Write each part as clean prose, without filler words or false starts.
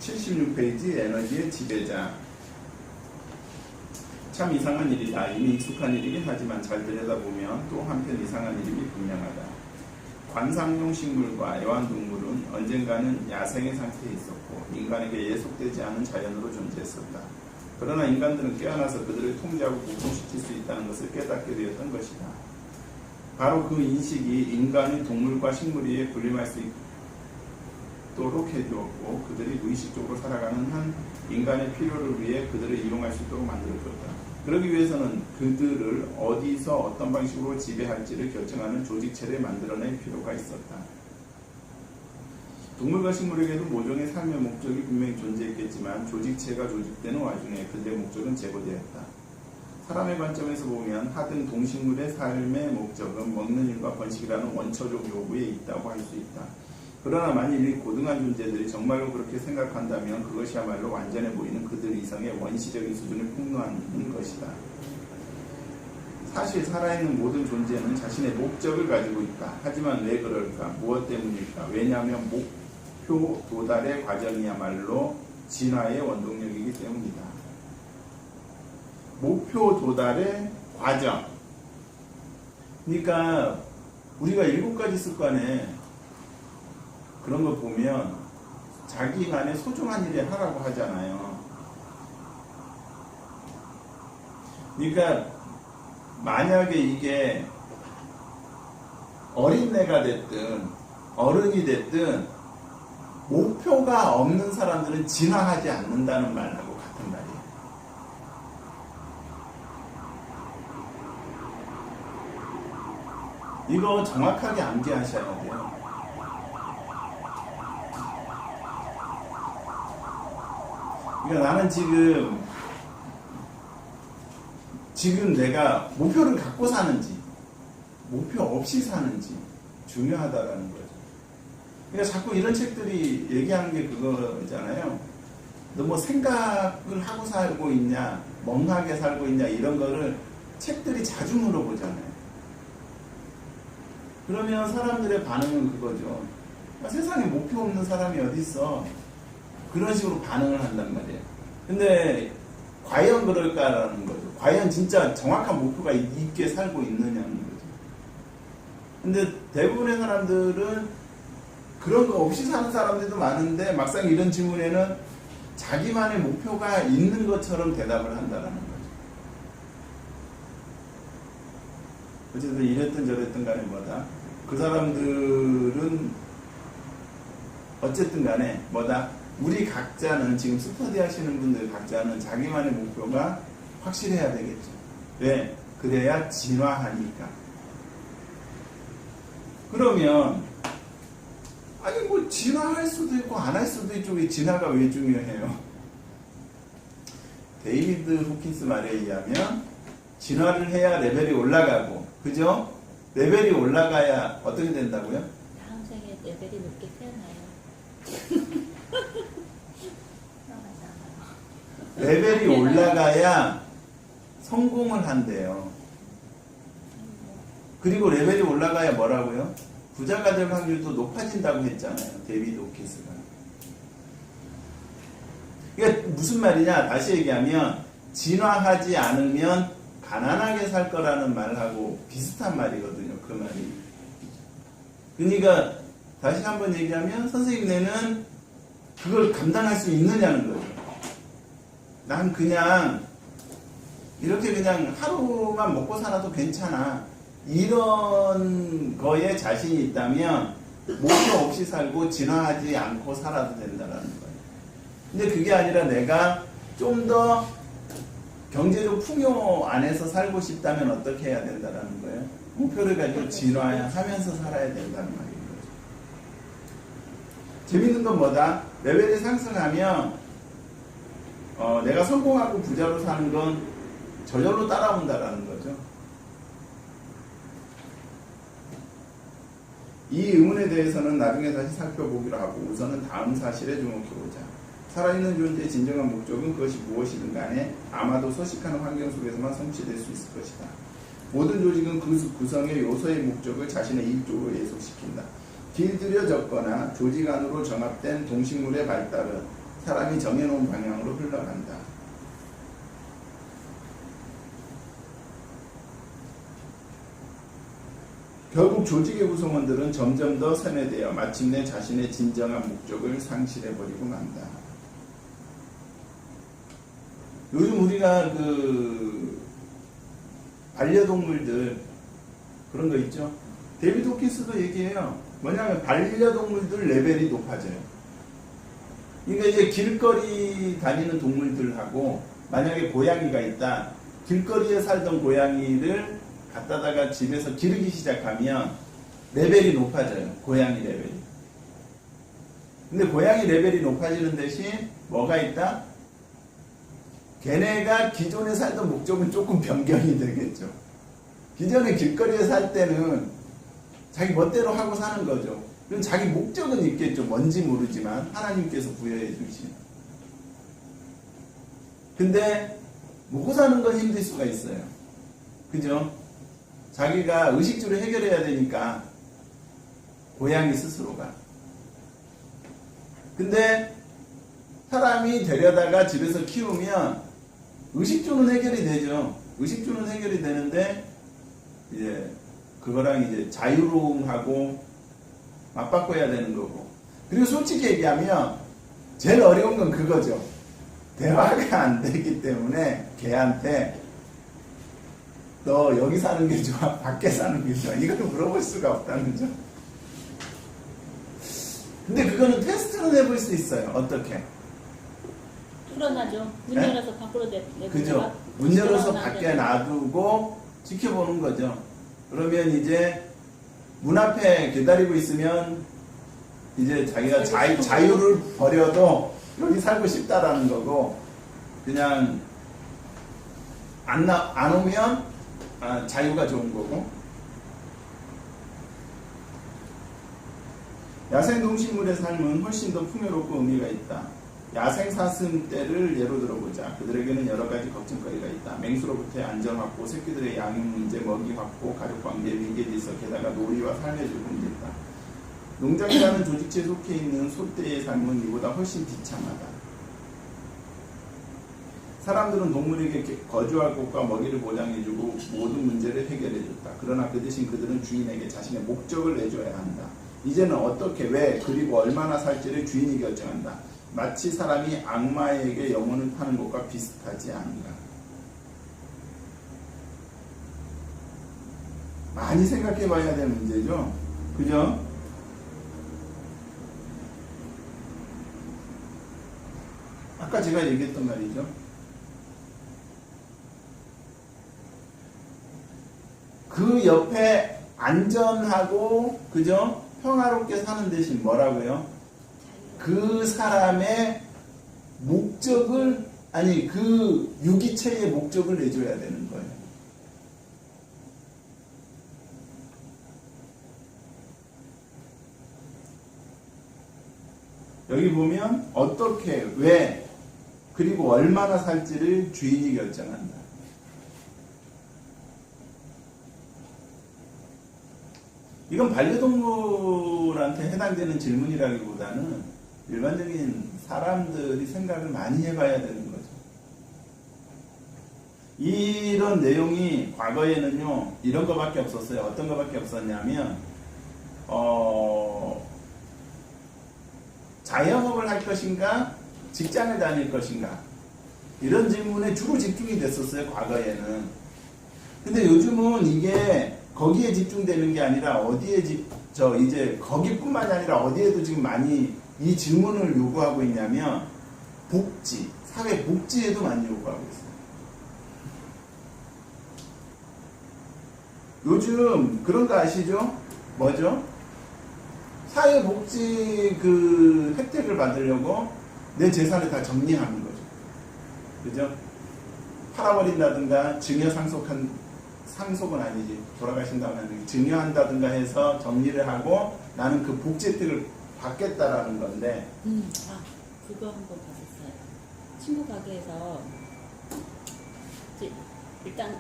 76페이지 에너지의 지배자. 참 이상한 일이다. 이미 익숙한 일이긴 하지만 잘 들여다보면 또 한편 이상한 일임이 분명하다. 관상용 식물과 애완동물은 언젠가는 야생의 상태에 있었고 인간에게 예속되지 않은 자연으로 존재했었다. 그러나 인간들은 깨어나서 그들을 통제하고 복종시킬 수 있다는 것을 깨닫게 되었던 것이다. 바로 그 인식이 인간이 동물과 식물 위에 군림할 수 있도록 해주었고 그들이 무의식적으로 살아가는 한 인간의 필요를 위해 그들을 이용할 수 있도록 만들어줬다. 그러기 위해서는 그들을 어디서 어떤 방식으로 지배할지를 결정하는 조직체를 만들어낼 필요가 있었다. 동물과 식물에게도 모종의 삶의 목적이 분명히 존재했겠지만 조직체가 조직되는 와중에 그들의 목적은 제거되었다. 사람의 관점에서 보면 하등 동식물의 삶의 목적은 먹는 일과 번식이라는 원초적 요구에 있다고 할 수 있다. 그러나 만일 이 고등한 존재들이 정말로 그렇게 생각한다면 그것이야말로 완전해 보이는 그들 이상의 원시적인 수준을 폭로하는 것이다. 사실 살아있는 모든 존재는 자신의 목적을 가지고 있다. 하지만 왜 그럴까? 무엇 때문일까? 왜냐하면 목표 도달의 과정이야말로 진화의 원동력이기 때문이다. 목표 도달의 과정. 그러니까 우리가 7가지 습관에 그런 거 보면 자기만의 소중한 일을 하라고 하잖아요. 그러니까 만약에 이게 어린애가 됐든 어른이 됐든 목표가 없는 사람들은 진화하지 않는다는 말하고 같은 말이에요. 이거 정확하게 암기하셔야 돼요. 그러니까 나는 지금 내가 목표를 갖고 사는지 목표 없이 사는지 중요하다라는 거죠. 그러니까 자꾸 이런 책들이 얘기하는 게 그거잖아요. 너 뭐 생각을 하고 살고 있냐, 멍하게 살고 있냐, 이런 거를 책들이 자주 물어보잖아요. 그러면 사람들의 반응은 그거죠. 세상에 목표 없는 사람이 어디 있어? 그런 식으로 반응을 한단 말이에요. 근데 과연 그럴까라는 거죠. 과연 진짜 정확한 목표가 있게 살고 있느냐는 거죠. 근데 대부분의 사람들은 그런 거 없이 사는 사람들도 많은데 막상 이런 질문에는 자기만의 목표가 있는 것처럼 대답을 한다는 거죠. 어쨌든 이랬든 저랬든 간에 뭐다. 그 사람들은 어쨌든 간에 뭐다. 우리 각자는 지금 스터디 하시는 분들 각자는 자기만의 목표가 확실해야 되겠죠. 왜? 그래야 진화하니까. 그러면 아니 뭐 진화할 수도 있고 안 할 수도 있죠. 왜 진화가 왜 중요해요? 데이비드 호킨스 말에 의하면 진화를 해야 레벨이 올라가고, 그죠? 레벨이 올라가야 어떻게 된다고요? 다음 생에 레벨이 높게 태어나요. 레벨이 올라가야 성공을 한대요. 그리고 레벨이 올라가야 뭐라고요? 부자가 될 확률도 높아진다고 했잖아요. 데이비드 호킨스가. 이게 무슨 말이냐? 다시 얘기하면 진화하지 않으면 가난하게 살 거라는 말하고 비슷한 말이거든요. 그 말이. 그러니까 다시 한번 얘기하면 선생님네는 그걸 감당할 수 있느냐는 거죠. 난 그냥 이렇게 그냥 하루만 먹고 살아도 괜찮아. 이런 거에 자신이 있다면 목표 없이 살고 진화하지 않고 살아도 된다는 거예요. 근데 그게 아니라 내가 좀 더 경제적 풍요 안에서 살고 싶다면 어떻게 해야 된다는 거예요? 목표를 가지고 진화하면서 살아야 된다는 말인 거죠. 재밌는 건 뭐다? 레벨이 상승하면 내가 성공하고 부자로 사는 건 저절로 따라온다라는 거죠. 이 의문에 대해서는 나중에 다시 살펴보기로 하고 우선은 다음 사실에 주목해보자. 살아있는 존재의 진정한 목적은 그것이 무엇이든 간에 아마도 서식하는 환경 속에서만 성취될 수 있을 것이다. 모든 조직은 그 구성의 요소의 목적을 자신의 이익적으로 예속시킨다. 길들여졌거나 조직 안으로 정합된 동식물의 발달은 사람이 정해놓은 방향으로 흘러간다. 결국 조직의 구성원들은 점점 더 세뇌되어 마침내 자신의 진정한 목적을 상실해버리고 만다. 요즘 우리가 그 반려동물들 그런 거 있죠. 데이비드 호킨스도 얘기해요. 뭐냐면 반려동물들 레벨이 높아져요. 그러니까 이제 길거리 다니는 동물들하고 만약에 고양이가 있다. 길거리에 살던 고양이를 갖다다가 집에서 기르기 시작하면 레벨이 높아져요. 고양이 레벨이. 근데 고양이 레벨이 높아지는 대신 뭐가 있다? 걔네가 기존에 살던 목적은 조금 변경이 되겠죠. 기존에 길거리에 살 때는 자기 멋대로 하고 사는 거죠. 그럼 자기 목적은 있겠죠. 뭔지 모르지만 하나님께서 부여해 주신. 근데 먹고 사는 건 힘들 수가 있어요. 그죠? 자기가 의식주를 해결해야 되니까 고양이 스스로가. 근데 사람이 데려다가 집에서 키우면 의식주는 해결이 되죠. 의식주는 해결이 되는데 이제 그거랑 이제 자유로움하고 맞바꿔야 되는 거고. 그리고 솔직히 얘기하면 제일 어려운 건 그거죠. 대화가 안 되기 때문에 걔한테 너 여기 사는 게 좋아? 밖에 사는 게 좋아? 이걸 물어볼 수가 없다는 점. 근데 그거는 테스트는 해볼 수 있어요. 어떻게? 불안하죠. 문 네? 열어서 밖으로 내보내가. 그죠? 문 열어서 밖에 놔두고 지켜보는 거죠. 그러면 이제 문 앞에 기다리고 있으면 이제 자기가 자유를 버려도 여기 살고 싶다라는 거고, 그냥 안 오면 자유가 좋은 거고. 야생 동식물의 삶은 훨씬 더 풍요롭고 의미가 있다. 야생 사슴 떼를 예로 들어보자. 그들에게는 여러 가지 걱정거리가 있다. 맹수로부터의 안전 확보, 새끼들의 양육 문제, 먹이 확보, 가족 관계, 위계 질서, 게다가 놀이와 삶의 질문이 있다. 농장이라는 조직체에 속해 있는 소떼의 삶은 이보다 훨씬 비참하다. 사람들은 동물에게 거주할 곳과 먹이를 보장해주고 모든 문제를 해결해줬다. 그러나 그 대신 그들은 주인에게 자신의 목적을 내줘야 한다. 이제는 어떻게, 왜, 그리고 얼마나 살지를 주인이 결정한다. 마치 사람이 악마에게 영혼을 파는 것과 비슷하지 않은가. 많이 생각해 봐야 될 문제죠. 그죠? 아까 제가 얘기했던 말이죠. 그 옆에 안전하고, 그죠? 평화롭게 사는 대신 뭐라고요? 그 사람의 목적을, 아니, 그 유기체의 목적을 내줘야 되는 거예요. 여기 보면 어떻게, 왜, 그리고 얼마나 살지를 주인이 결정한다. 이건 반려동물한테 해당되는 질문이라기보다는 일반적인 사람들이 생각을 많이 해봐야 되는 거죠. 이런 내용이 과거에는요, 이런 거밖에 없었어요. 어떤 거밖에 없었냐면, 자영업을 할 것인가, 직장을 다닐 것인가, 이런 질문에 주로 집중이 됐었어요, 과거에는. 근데 요즘은 이게 거기에 집중되는 게 아니라 이제 거기뿐만이 아니라 어디에도 지금 많이 이 질문을 요구하고 있냐면 복지, 사회 복지에도 많이 요구하고 있어요. 요즘 그런 거 아시죠? 뭐죠? 사회 복지 그 혜택을 받으려고 내 재산을 다 정리하는 거죠. 그죠? 팔아버린다든가 상속은 아니지. 돌아가신 다음에 증여한다든가 해서 정리를 하고 나는 그 복지 혜택을 받겠다라는 건데. 그거 한번 봤었어요. 친구 가게에서 일단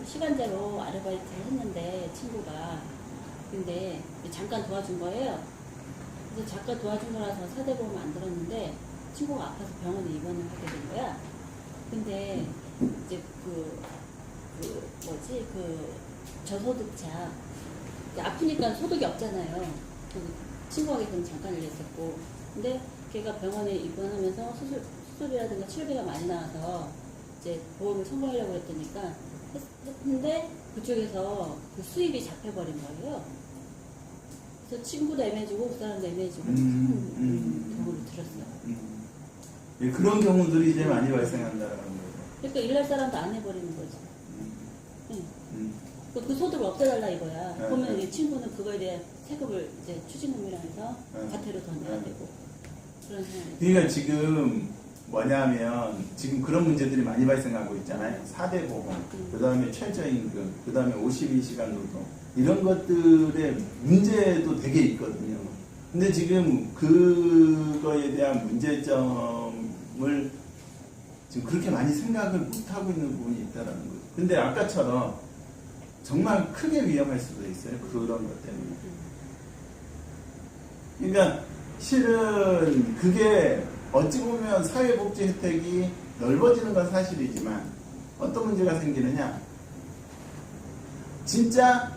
시간제로 아르바이트를 했는데 친구가 근데 잠깐 도와준 거예요. 그래서 작가 도와준 거라서 사대보험 안 들었는데 친구가 아파서 병원에 입원을 하게 된 거야. 근데 이제 저소득자 이제 아프니까 소득이 없잖아요. 그 친구가 계속 잠깐 일했었고, 근데 걔가 병원에 입원하면서 수술이라든가 치료비가 많이 나와서 이제 보험을 청구하려고 했더니까 했는데 그쪽에서 그 수입이 잡혀버린 거예요. 그래서 친구도 애매해지고 그 사람도 애매해지고 경우를 들었어요. 예, 그런 경우들이 이제 많이 발생한다라는 거죠. 그러니까 일할 사람도 안 해버리는 거지. 그 소득을 없애달라 이거야. 그러면 이 친구는 그거에 대한 세금을 이제 추징금이라 해서 과태료 더 내야 되고 그런 상황이. 그러니까 지금 뭐냐면 지금 그런 문제들이 많이 발생하고 있잖아요. 4대 보험, 그 다음에 최저임금, 그 다음에 52시간 노동 이런 것들의 문제도 되게 있거든요. 근데 지금 그거에 대한 문제점을 지금 그렇게 많이 생각을 못하고 있는 부분이 있다는 거죠. 근데 아까처럼 정말 크게 위험할 수도 있어요. 그런 것 때문에. 그러니까 실은 그게 어찌 보면 사회복지 혜택이 넓어지는 건 사실이지만 어떤 문제가 생기느냐. 진짜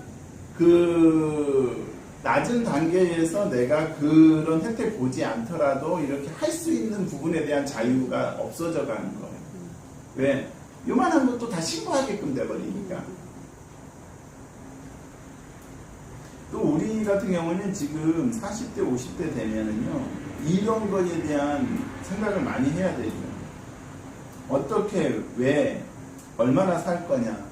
그 낮은 단계에서 내가 그런 혜택 보지 않더라도 이렇게 할 수 있는 부분에 대한 자유가 없어져 가는 거예요. 왜? 요만한 것도 다 신고하게끔 돼버리니까. 또 우리 같은 경우는 지금 40대, 50대 되면은요, 이런 거에 대한 생각을 많이 해야 되죠. 어떻게, 왜, 얼마나 살 거냐.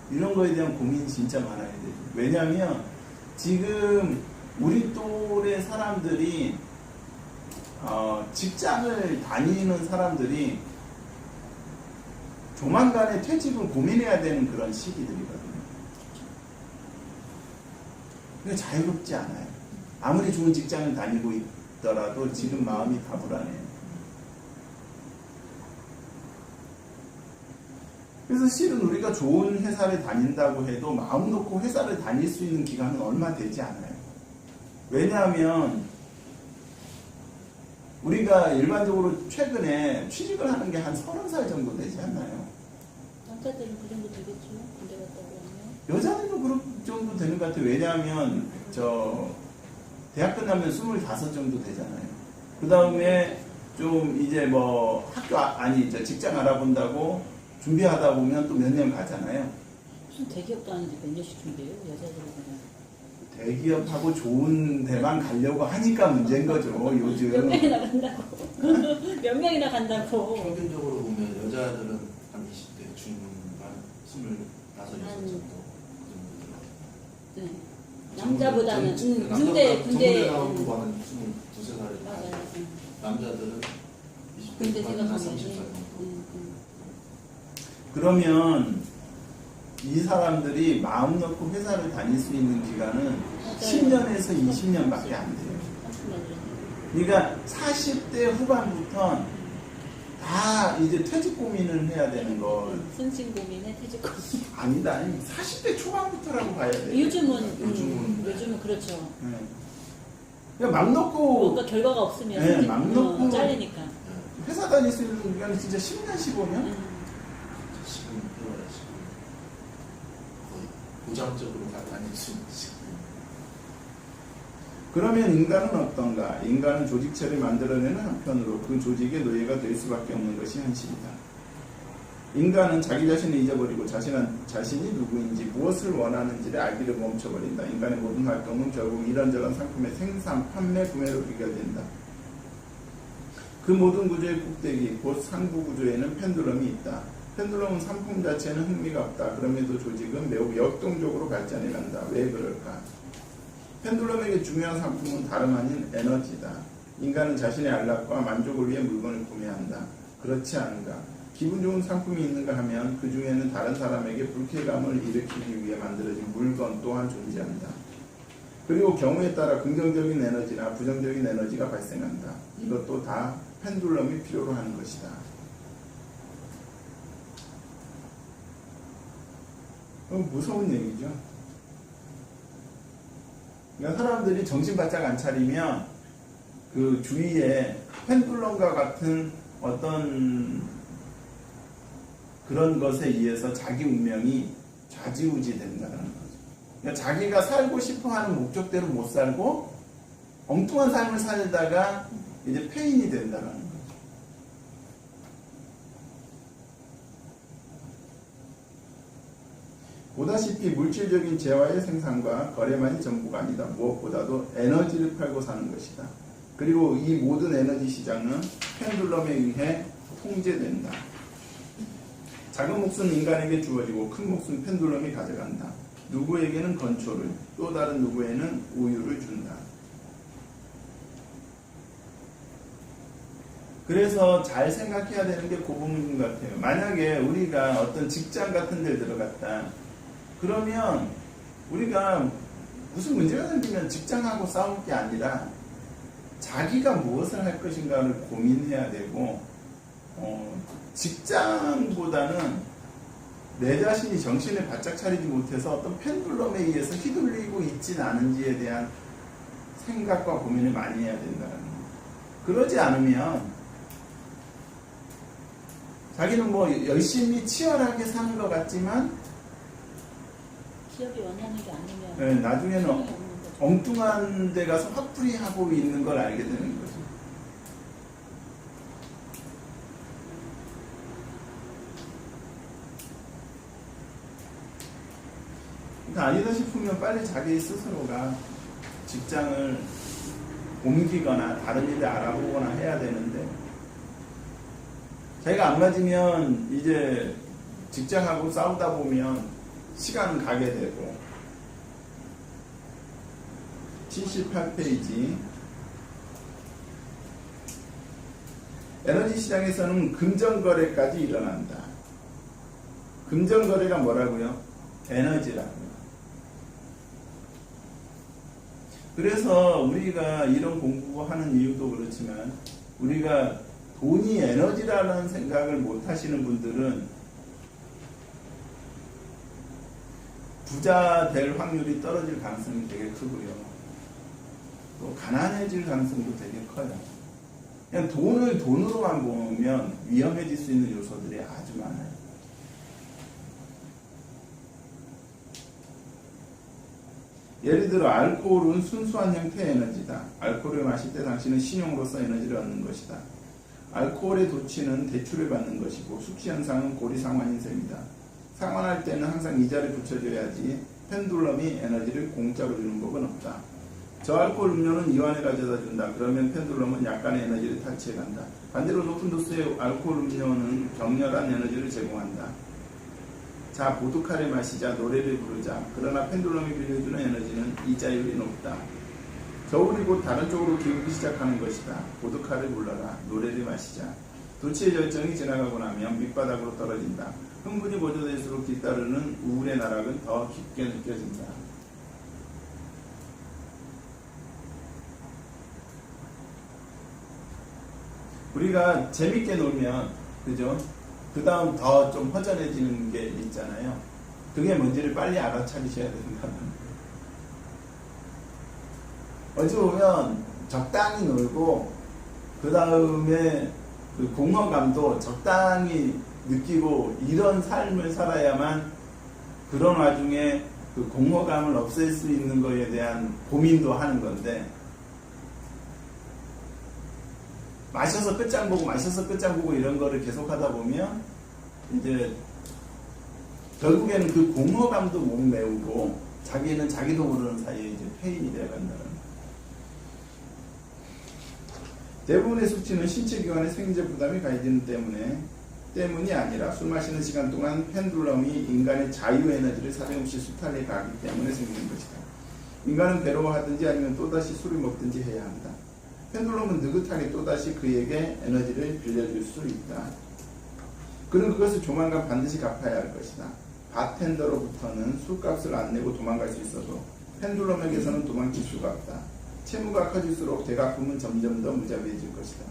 이런 거에 대한 고민이 진짜 많아야 되죠. 왜냐면, 지금 우리 또래 사람들이, 직장을 다니는 사람들이 조만간에 퇴직을 고민해야 되는 그런 시기들이거든요. 근데 자유롭지 않아요. 아무리 좋은 직장을 다니고 있더라도 지금 마음이 다 불안해요. 그래서 실은 우리가 좋은 회사를 다닌다고 해도 마음 놓고 회사를 다닐 수 있는 기간은 얼마 되지 않아요. 왜냐하면 우리가 일반적으로 최근에 취직을 하는 게 한 30살 정도 되지 않나요? 남자들은 그 정도 되겠죠. 군대 갔다 오면. 여자들도 그런 정도 되는 것 같아요. 왜냐하면 대학 끝나면 25 정도 되잖아요. 그 다음에 좀 이제 뭐 직장 알아본다고 준비하다 보면 또 몇 년 가잖아요. 무슨 대기업도 아닌데 몇 년씩 준비해요? 여자들은 그냥. 대기업하고 좋은 데만 가려고 하니까 문제인 거죠, 요즘. 몇 명이나 간다고. 몇 명이나 간다고. 평균적으로 보면 여자들은 한 20대 중반, 25, 6 정도. 네. 남자보다는 군대 군대 나온 거는 22, 3살이 맞아요. 남자들은 군대 20대 한 생각하면 30살 정도. 그러면 이 사람들이 마음 놓고 회사를 다닐 수 있는 기간은 10년에서 20년밖에 안 돼요. 그러니까 40대 후반부터 다 이제 퇴직 고민을 해야 되는 거. 승진 고민에 퇴직 고민. 아니다. 40대 초반부터라고 봐야 돼요. 요즘은 그렇죠. 네. 그러니까 맘 놓고 뭔가 결과가 없으면 네, 맘 놓고 잘리니까. 회사 다닐 수 있는 기간은 진짜 10년, 15년? 지금 거의 보장적으로 다 다닐 수 있는 시간. 그러면 인간은 어떤가? 인간은 조직체를 만들어내는 한편으로 그 조직의 노예가 될 수밖에 없는 것이 현실이다. 인간은 자기 자신을 잊어버리고 자신이 누구인지 무엇을 원하는지를 알기를 멈춰버린다. 인간의 모든 활동은 결국 이런저런 상품의 생산, 판매, 구매로 비교된다. 그 모든 구조의 꼭대기, 곧 상부 구조에는 펜듈럼이 있다. 펜듈럼은 상품 자체는 흥미가 없다. 그럼에도 조직은 매우 역동적으로 발전해 간다. 왜 그럴까? 펜듈럼에게 중요한 상품은 다름 아닌 에너지다. 인간은 자신의 안락과 만족을 위해 물건을 구매한다. 그렇지 않은가? 기분 좋은 상품이 있는가 하면 그 중에는 다른 사람에게 불쾌감을 일으키기 위해 만들어진 물건 또한 존재한다. 그리고 경우에 따라 긍정적인 에너지나 부정적인 에너지가 발생한다. 이것도 다 펜듈럼이 필요로 하는 것이다. 무서운 얘기죠. 그러니까 사람들이 정신 바짝 안 차리면 그 주위에 펜듈럼과 같은 어떤 그런 것에 의해서 자기 운명이 좌지우지 된다는 거죠. 그러니까 자기가 살고 싶어 하는 목적대로 못 살고 엉뚱한 삶을 살다가 이제 폐인이 된다는 거죠. 보다시피 물질적인 재화의 생산과 거래만이 전부가 아니다. 무엇보다도 에너지를 팔고 사는 것이다. 그리고 이 모든 에너지 시장은 펜듈럼에 의해 통제된다. 작은 몫은 인간에게 주어지고 큰 몫은 펜듈럼이 가져간다. 누구에게는 건초를, 또 다른 누구에는 우유를 준다. 그래서 잘 생각해야 되는 게 그 부분인 것 같아요. 만약에 우리가 어떤 직장 같은 데 들어갔다. 그러면 우리가 무슨 문제가 생기면 직장하고 싸울 게 아니라 자기가 무엇을 할 것인가를 고민해야 되고, 직장보다는 내 자신이 정신을 바짝 차리지 못해서 어떤 펜듈럼에 의해서 휘둘리고 있진 않은지에 대한 생각과 고민을 많이 해야 된다는 거예요. 그러지 않으면 자기는 뭐 열심히 치열하게 사는 것 같지만 기업이 원하는 게 아니면 네, 나중에는 소용이 없는 거죠. 엉뚱한 데 가서 화풀이 하고 있는 걸 알게 되는 거죠. 그러니까 아니다 싶으면 빨리 자기 스스로가 직장을 옮기거나 다른 일을 알아보거나 해야 되는데, 자기가 안 맞으면 이제 직장하고 싸우다 보면 시간은 가게 되고. 78페이지. 에너지 시장에서는 금전거래까지 일어난다. 금전거래가 뭐라고요? 에너지라고요. 그래서 우리가 이런 공부하는 이유도 그렇지만, 우리가 돈이 에너지라는 생각을 못 하시는 분들은 부자 될 확률이 떨어질 가능성이 되게 크고요. 또 가난해질 가능성도 되게 커요. 그냥 돈을 돈으로만 보면 위험해질 수 있는 요소들이 아주 많아요. 예를 들어 알코올은 순수한 형태의 에너지다. 알코올을 마실 때 당신은 신용으로서 에너지를 얻는 것이다. 알코올의 도취는 대출을 받는 것이고 숙취현상은 고리상환인 셈이다. 상환할 때는 항상 이자를 붙여줘야지 펜듈럼이 에너지를 공짜로 주는 법은 없다. 저알코올 음료는 이완에 가져다 준다. 그러면 펜듈럼은 약간의 에너지를 탈취해간다. 반대로 높은 도수의 알코올 음료는 격렬한 에너지를 제공한다. 자, 보드카를 마시자, 노래를 부르자. 그러나 펜듈럼이 빌려주는 에너지는 이자율이 높다. 저울이 곧 다른 쪽으로 기울기 시작하는 것이다. 보드카를 불러라. 노래를 마시자. 도취의 열정이 지나가고 나면 밑바닥으로 떨어진다. 흥분이 보조될수록 뒤따르는 우울의 나락은 더 깊게 느껴진다. 우리가 재밌게 놀면, 그죠? 그 다음 더 좀 허전해지는 게 있잖아요. 그게 뭔지를 빨리 알아차리셔야 된다는 거예요. 어찌 보면 적당히 놀고, 그 다음에 그 공허감도 적당히 느끼고, 이런 삶을 살아야만 그런 와중에 그 공허감을 없앨 수 있는 거에 대한 고민도 하는 건데, 마셔서 끝장 보고 마셔서 끝장 보고 이런 거를 계속 하다 보면 이제 결국에는 그 공허감도 못 메우고 자기는 자기도 모르는 사이에 이제 폐인이 되어간다는 거예요. 대부분의 숙취는 신체 기관에 생리적 부담이 가해지는 때문이 아니라 술 마시는 시간 동안 펜듈럼이 인간의 자유 에너지를 사정없이 수탈해 가기 때문에 생기는 것이다. 인간은 괴로워하든지 아니면 또다시 술을 먹든지 해야 한다. 펜듈럼은 느긋하게 또다시 그에게 에너지를 빌려줄 수 있다. 그는 그것을 조만간 반드시 갚아야 할 것이다. 바텐더로부터는 술값을 안 내고 도망갈 수 있어도 펜듈럼에게서는 도망칠 수가 없다. 채무가 커질수록 되갚음은 점점 더 무자비해질 것이다.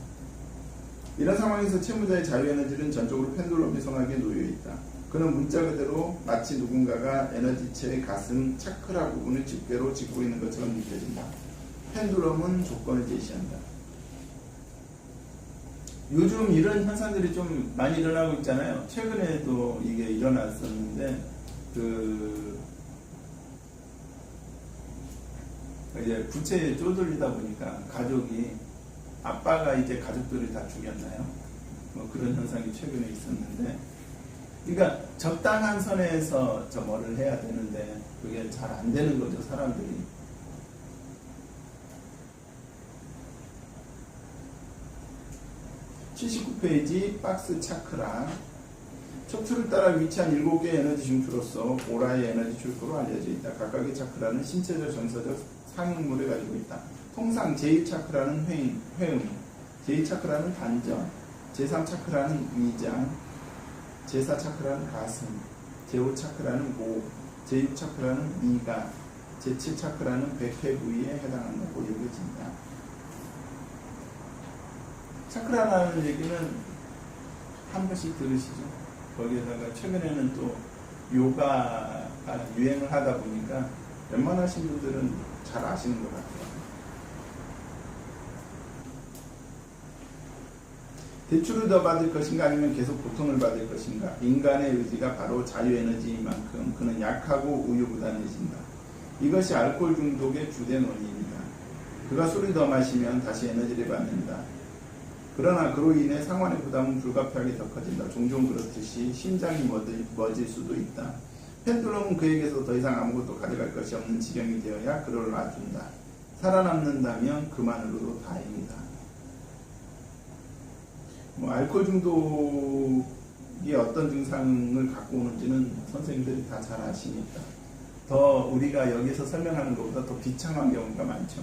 이런 상황에서 채무자의 자유에너지는 전적으로 펜듈럼의 손아귀에 놓여있다. 그는 문자 그대로 마치 누군가가 에너지체의 가슴 차크라 부분을 집게로 짚고 있는 것처럼 느껴진다. 펜듈럼은 조건을 제시한다. 요즘 이런 현상들이 좀 많이 일어나고 있잖아요. 최근에도 이게 일어났었는데, 이제 부채에 쪼들리다 보니까 가족이, 아빠가 이제 가족들을 다 죽였나요? 뭐 그런 현상이 최근에 있었는데, 그러니까 적당한 선에서 뭐를 해야 되는데, 그게 잘 안 되는 거죠, 사람들이. 79페이지 박스 차크라. 척추를 따라 위치한 7개의 에너지 중추로서 오라의 에너지 출구로 알려져 있다. 각각의 차크라는 신체적 정서적 상응물을 가지고 있다. 통상 제1차크라는 회음, 제2차크라는 단전, 제3차크라는 위장, 제4차크라는 가슴, 제5차크라는 목, 제6차크라는 미가, 제7차크라는 백회 부위에 해당한다고 여겨진다. 차크라라는 얘기는 한 번씩 들으시죠? 거기에다가 최근에는 또 요가가 유행을 하다 보니까 웬만하신 분들은 잘 아시는 것 같아요. 대출을 더 받을 것인가 아니면 계속 고통을 받을 것인가. 인간의 의지가 바로 자유에너지인 만큼 그는 약하고 우유부단해진다. 이것이 알코올 중독의 주된 원인이다. 그가 술을 더 마시면 다시 에너지를 받는다. 그러나 그로 인해 상환의 부담은 불가피하게 더 커진다. 종종 그렇듯이 심장이 멎을 수도 있다. 펜듈럼은 그에게서 더 이상 아무것도 가져갈 것이 없는 지경이 되어야 그를 놔준다. 살아남는다면 그만으로도 다행이다. 알코올 중독이 어떤 증상을 갖고 오는지는 선생님들이 다 잘 아시니까 더 우리가 여기서 설명하는 것보다 더 비참한 경우가 많죠.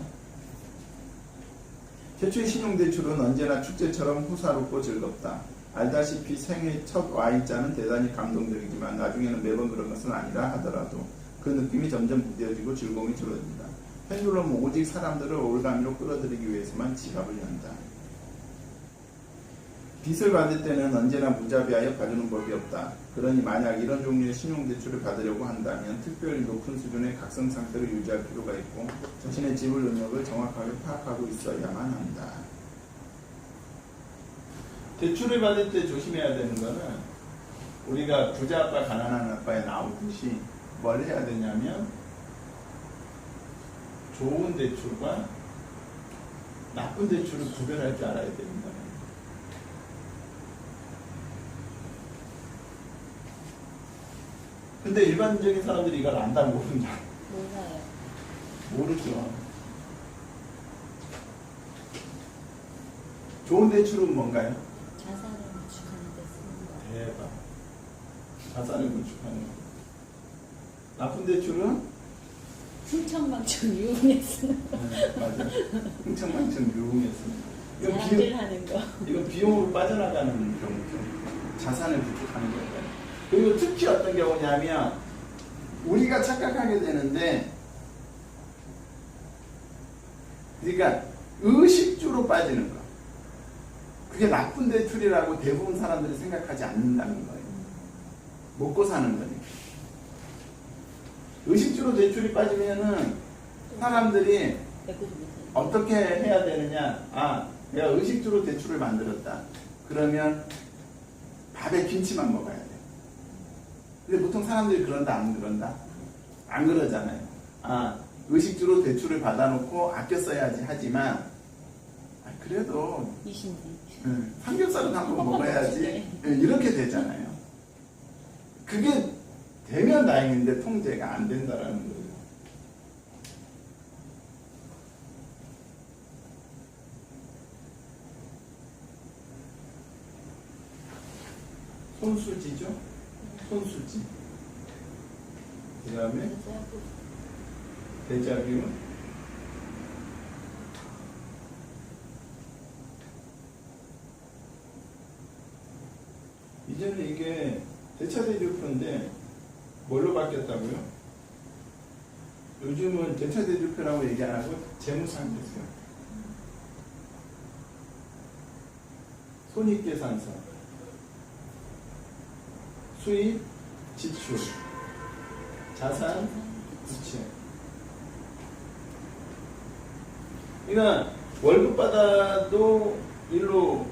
최초의 신용대출은 언제나 축제처럼 호사롭고 즐겁다. 알다시피 생애 첫 Y자는 대단히 감동적이지만 나중에는 매번 그런 것은 아니라 하더라도 그 느낌이 점점 무뎌지고 즐거움이 줄어든다. 펜듈럼은 오직 사람들을 올가미로 끌어들이기 위해서만 지갑을 연다. 빚을 받을 때는 언제나 무자비하여 봐주는 법이 없다. 그러니 만약 이런 종류의 신용대출을 받으려고 한다면 특별히 높은 수준의 각성 상태를 유지할 필요가 있고 자신의 지불 능력을 정확하게 파악하고 있어야만 한다. 대출을 받을 때 조심해야 되는 거는 우리가 부자 아빠 가난한 아빠에 나오듯이 뭘 해야 되냐면 좋은 대출과 나쁜 대출을 구별할 줄 알아야 됩니다. 근데 일반적인 사람들이 이걸 안다 모른다. 몰라요. 모르죠. 좋은 대출은 뭔가요? 자산을 구축하는 데 쓰는 거. 대박. 자산을 구축하는 거. 나쁜 대출은? 흥청망청 유흥에 쓰는 거. 맞아. 흥청망청 유흥에 쓰는 거. 제한을 하는 거. 이건 비용으로 빠져나가는 경우죠. 자산을 구축하는 거예요. 그리고 특히 어떤 경우냐면 우리가 착각하게 되는데 그러니까 의식주로 빠지는 거. 그게 나쁜 대출이라고 대부분 사람들이 생각하지 않는다는 거예요. 먹고 사는 거니까. 의식주로 대출이 빠지면은 사람들이 어떻게 해야 되느냐. 아, 내가 의식주로 대출을 만들었다. 그러면 밥에 김치만 먹어야 돼. 근데 보통 사람들이 그런다 안 그런다? 안 그러잖아요. 아, 의식주로 대출을 받아놓고 아껴 써야지 하지만 그래도 삼겹살은 한번 먹어야지 이렇게 되잖아요. 그게 되면 다행인데 통제가 안 된다라는 거예요. 손수지죠? 손수지. 그 다음에 데자뷰. 이제는 이게 대차대조표인데 뭘로 바뀌었다고요? 요즘은 대차대조표라고 얘기 안 하고 재무상계세요. 손익계산서, 수입, 지출, 자산, 부채. 그러니까 월급 받아도 일로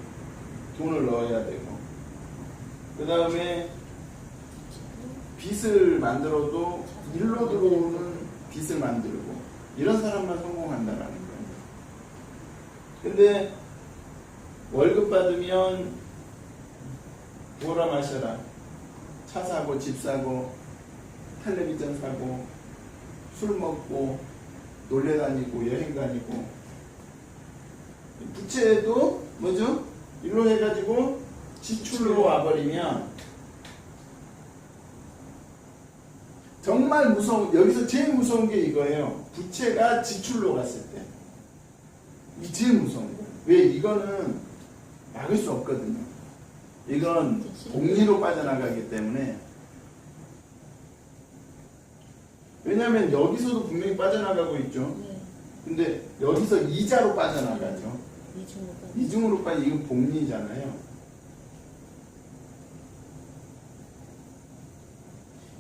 넣어야 되고, 그 다음에 빚을 만들어도 일로 들어오는 빚을 만들고, 이런 사람만 성공한다라는 거예요. 근데 월급 받으면 뭐라 마셔라, 차 사고 집 사고 텔레비전 사고 술 먹고 놀래 다니고 여행 다니고, 부채도 뭐죠? 일로 해가지고 지출로 와버리면 정말 무서운, 여기서 제일 무서운 게 이거예요. 부채가 지출로 갔을 때. 이 제일 무서운 거예요. 왜? 이거는 막을 수 없거든요. 이건 복리로 빠져나가기 때문에. 왜냐하면 여기서도 분명히 빠져나가고 있죠. 네. 근데 여기서 이자로 빠져나가죠. 이중으로 빠져, 이건 복리잖아요.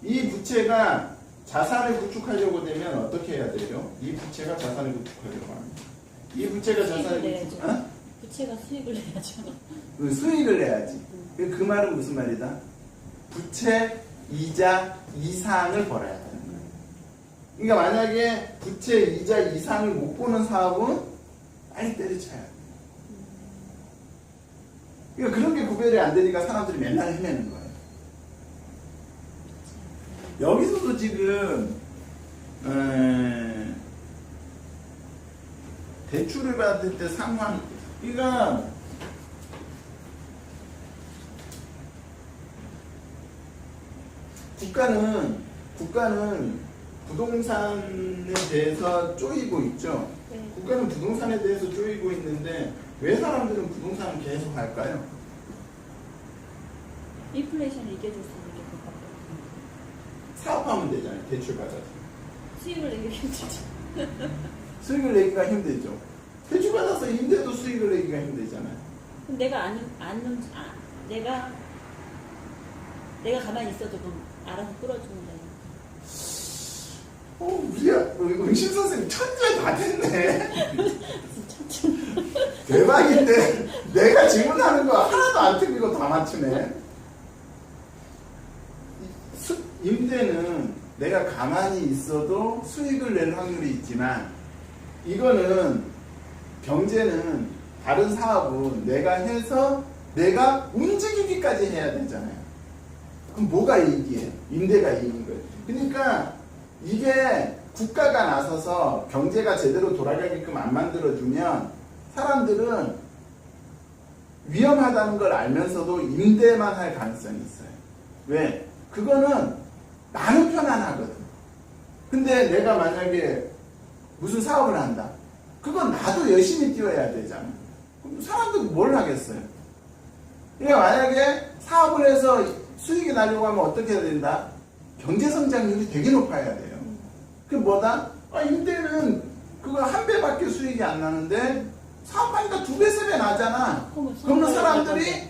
이 부채가 자산을 구축하려고 되면 어떻게 해야 돼요? 이 부채가 자산을 구축하려고 합니다. 이 부채가 자산을 구축, 어? 부채가 수익을 내야죠. 수익을 내야지. 그 말은 무슨 말이다? 부채, 이자 이상을 벌어야 되는 거예요. 그러니까 만약에 부채, 이자 이상을 못 보는 사업은 빨리 때려쳐야 돼. 그러니까 그런 게 구별이 안 되니까 사람들이 맨날 헤매는 거예요. 여기서도 지금 대출을 받을 때 상환, 그러니까 국가는 부동산에 대해서 쪼이고 있죠. 네. 국가는 부동산에 대해서 쪼이고 있는데 왜 사람들은 부동산을 계속 할까요? 인플레이션을 이겨줄 수 있는 게 그거밖에 없어요. 사업하면 되잖아요. 대출 받아서. 수익을 내기 힘들죠. 수익을 내기가 힘들죠. 대출 받아서 힘들도 수익을 내기가 힘들잖아요. 그럼 내가 가만히 있어도 그럼 알아서 끌어주는 거예요. 우리야, 응신 선생님 천재 다 됐네. 대박인데 내가 질문하는 거 하나도 안 틀리고 다 맞추네. 임대는 내가 가만히 있어도 수익을 낼 확률이 있지만, 이거는 경제는, 다른 사업은 내가 해서 내가 움직이기까지 해야 되잖아요. 그럼 뭐가 이익이에요? 임대가 이익인 거예요. 그러니까 이게 국가가 나서서 경제가 제대로 돌아가게끔 안 만들어주면 사람들은 위험하다는 걸 알면서도 임대만 할 가능성이 있어요. 왜? 그거는 나는 편안하거든. 근데 내가 만약에 무슨 사업을 한다. 그건 나도 열심히 뛰어야 되잖아. 그럼 사람들은 뭘 하겠어요? 그러니까 만약에 사업을 해서 수익이 나려고 하면 어떻게 해야 된다? 경제성장률이 되게 높아야 돼요. 그게 뭐다? 임대는 그거 한 배밖에 수익이 안 나는데 사업하니까 2배, 3배 나잖아. 그러면 사람들이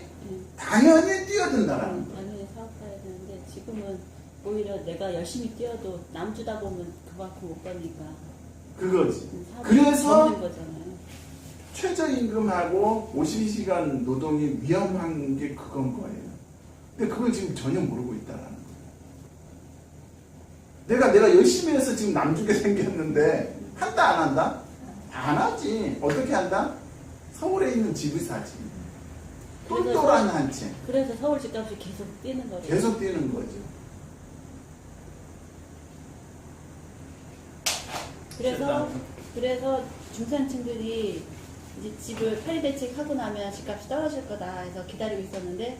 당연히 뛰어든다라는 거예요. 당연히 사업해야 되는데 지금은 오히려 내가 열심히 뛰어도 남 주다 보면 그만큼 못 버니까. 그거지. 그래서 그래서 최저임금하고 52시간 노동이 위험한 게 그건 거예요. 근데 그걸 지금 전혀 모르고 있다라는 거예요. 내가 열심히 해서 지금 남주게 생겼는데 한다 안 한다? 안 하지. 어떻게 한다? 서울에 있는 집을 사지. 똘똘한 한 채. 그래서 서울 집값이 계속 뛰는 거죠. 계속 뛰는 거죠. 그래서 중산층들이 이제 집을 파리대책하고 나면 집값이 떨어질 거다 해서 기다리고 있었는데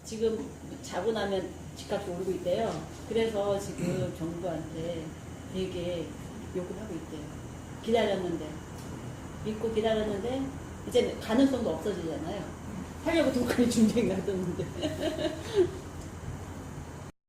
지금 자고 나면 집값이 오르고 있대요. 그래서 지금 정부한테 되게 욕을 하고 있대요. 기다렸는데 믿고 기다렸는데 이제 가능성도 없어지잖아요. 하려고 돈 많이 준비해 놔뒀는데